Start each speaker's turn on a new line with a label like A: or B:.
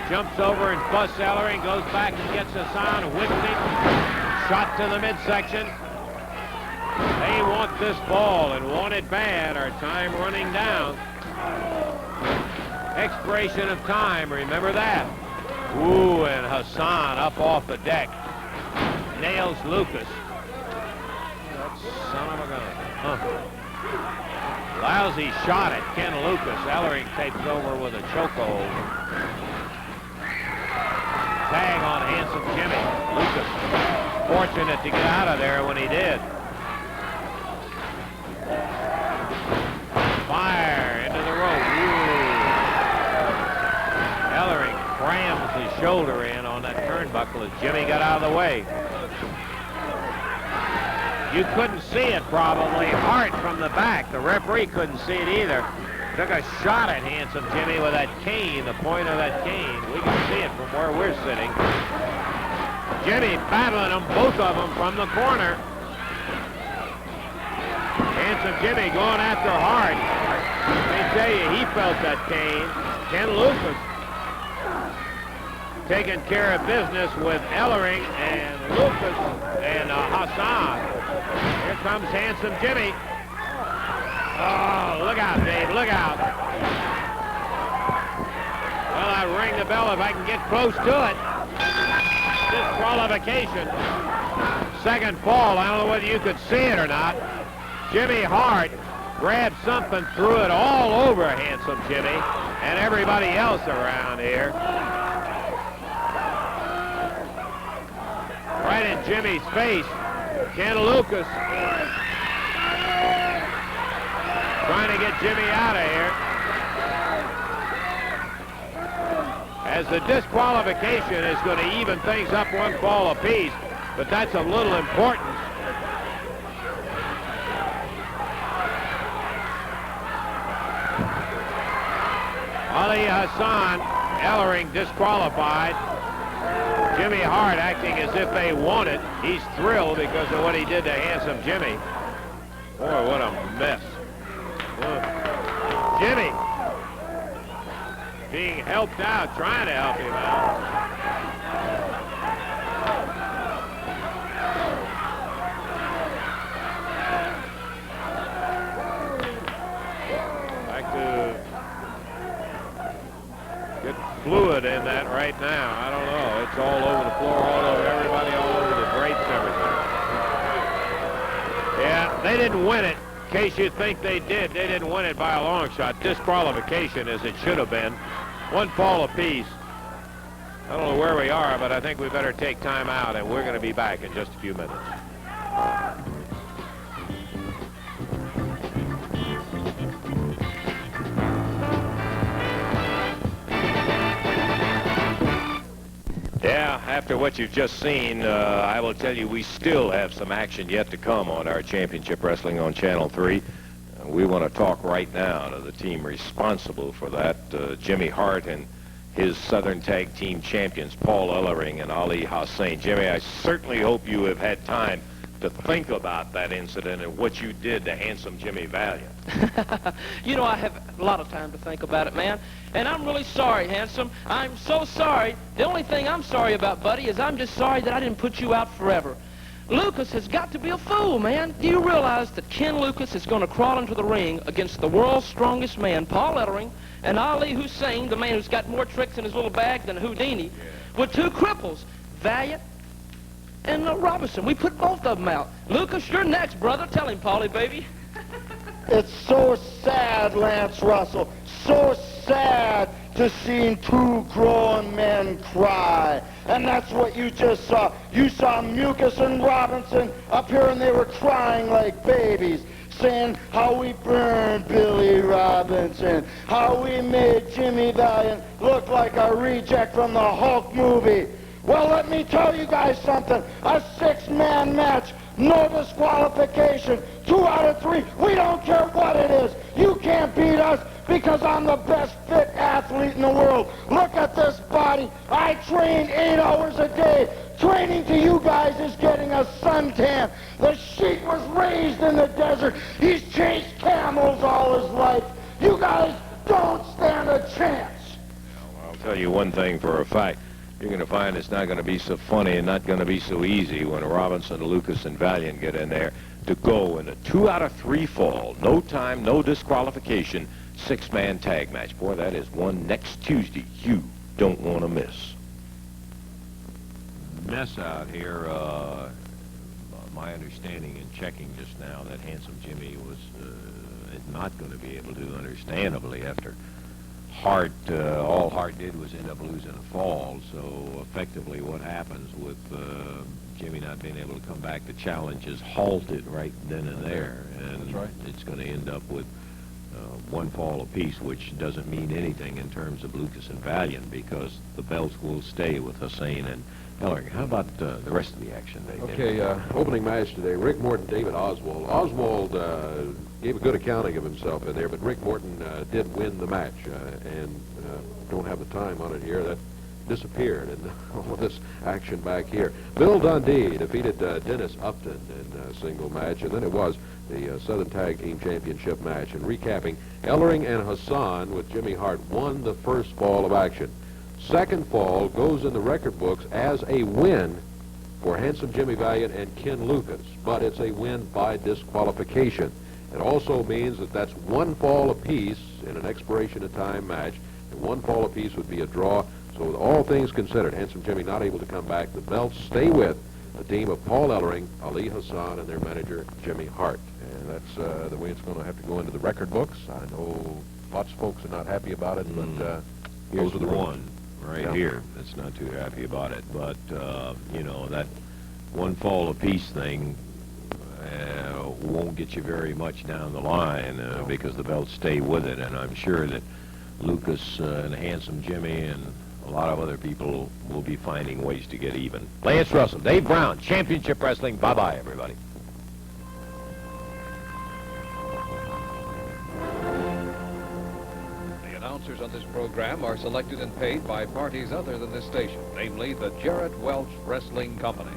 A: Jumps over and busts Ellering, goes back and gets Hassan, whips him. Shot to the midsection. They want this ball and want it bad. Our time running down. Expiration of time, remember that. Ooh, and Hassan up off the deck. Nails Lucas. That son of a gun. Lousy shot at Ken Lucas. Ellering takes over with a chokehold. Tag on Handsome Jimmy. Lucas fortunate to get out of there when he did. Fire into the rope. Ooh. Ellering crams his shoulder in on that turnbuckle as Jimmy got out of the way. You couldn't see it probably. Hart from the back. The referee couldn't see it either. Took a shot at Handsome Jimmy with that cane, the point of that cane. We can see it from where we're sitting. Jimmy battling them, both of them from the corner. Handsome Jimmy going after Hart. Let me tell you, he felt that cane. Ken Lucas taking care of business with Ellering and Lucas and Hassan. Here comes Handsome Jimmy. Oh, look out, Dave, look out. Well, I ring the bell if I can get close to it. Disqualification. Second fall. I don't know whether you could see it or not. Jimmy Hart grabbed something, threw it all over Handsome Jimmy and everybody else around here. Right in Jimmy's face. Ken Lucas trying to get Jimmy out of here. As the disqualification is going to even things up one fall apiece, but that's of little importance. Ali Hassan, Ellering disqualified. Jimmy Hart acting as if they won it. He's thrilled because of what he did to Handsome Jimmy. Boy, what a mess. Jimmy being helped out, trying to help him out. Like to get fluid in that right now. I don't know. It's all over the floor, all over everybody, all over the drapes, everything. Yeah, they didn't win it. In case you think they did, they didn't win it by a long shot. Disqualification as it should have been. One fall apiece. I don't know where we are, but I think we better take time out, and we're going to be back in just a few minutes. Yeah, after what you've just seen, I will tell you we still have some action yet to come on our Championship Wrestling on Channel 3. We want to talk right now to the team responsible for that, Jimmy Hart and his Southern Tag Team champions, Paul Ellering and Ali Hassan. Jimmy, I certainly hope you have had time to think about that incident and what you did to Handsome Jimmy Valiant.
B: You know, I have a lot of time to think about it, man. And I'm really sorry, Handsome. I'm so sorry. The only thing I'm sorry about, buddy, is I'm just sorry that I didn't put you out forever. Lucas has got to be a fool, man. Do you realize that Ken Lucas is going to crawl into the ring against the world's strongest man, Paul Ellering, and Ali Hussein, the man who's got more tricks in his little bag than Houdini, with two cripples, Valiant and Robinson. We put both of them out. Lucas, you're next, brother. Tell him, Paulie, baby.
C: It's so sad, Lance Russell. So sad to see two grown men cry. And that's what you just saw. You saw Mucus and Robinson up here, and they were crying like babies, saying how we burned Billy Robinson, how we made Jimmy Valiant look like a reject from the Hulk movie. Well, let me tell you guys something. A six-man match, no disqualification, 2 out of 3. We don't care what it is. You can't beat us because I'm the best fit athlete in the world. Look at this body. I train 8 hours a day. Training to you guys is getting a suntan. The Sheik was raised in the desert. He's chased camels all his life. You guys don't stand a chance.
A: Well, tell you one thing for a fact. You're going to find it's not going to be so funny and not going to be so easy when Robinson, Lucas, and Valiant get in there to go in a 2 out of 3 fall. No time, no disqualification, 6-man tag match. Boy, that is one next Tuesday you don't want to miss. Mess out here. My understanding in checking just now that Handsome Jimmy was not going to be able to, understandably, after Hart, all Hart did was end up losing a fall. So effectively what happens with Jimmy not being able to come back, the challenge is halted right then and there. And
D: that's right.
A: It's going to end up with 1 fall apiece, which doesn't mean anything in terms of Lucas and Valiant, because the belts will stay with Hussein and Ellering. How about the rest of the action, Dave?
D: Okay, opening match today, Rick Morton, David Oswald. Oswald gave a good accounting of himself in there, but Rick Morton did win the match, and don't have the time on it here. That disappeared in all of this action back here. Bill Dundee defeated Dennis Upton in a single match, and then it was the Southern Tag Team Championship match. And recapping, Ellering and Hassan with Jimmy Hart won the first fall of action. Second fall goes in the record books as a win for Handsome Jimmy Valiant and Ken Lucas, but it's a win by disqualification. It also means that that's 1 fall apiece in an expiration of time match, and 1 fall apiece would be a draw. So with all things considered, Handsome Jimmy not able to come back. The belts stay with the team of Paul Ellering, Ali Hassan, and their manager, Jimmy Hart. And that's the way it's going to have to go into the record books. I know lots of folks are not happy about it, but
A: Here's
D: those are the
A: one right here that's not too happy about it. But, you know, that 1 fall apiece thing won't get you very much down the line because the belts stay with it. And I'm sure that Lucas and Handsome Jimmy and a lot of other people will be finding ways to get even. Lance Russell, Dave Brown, Championship Wrestling. Bye-bye, everybody.
E: The announcers on this program are selected and paid by parties other than this station, namely the Jarrett Welch Wrestling Company.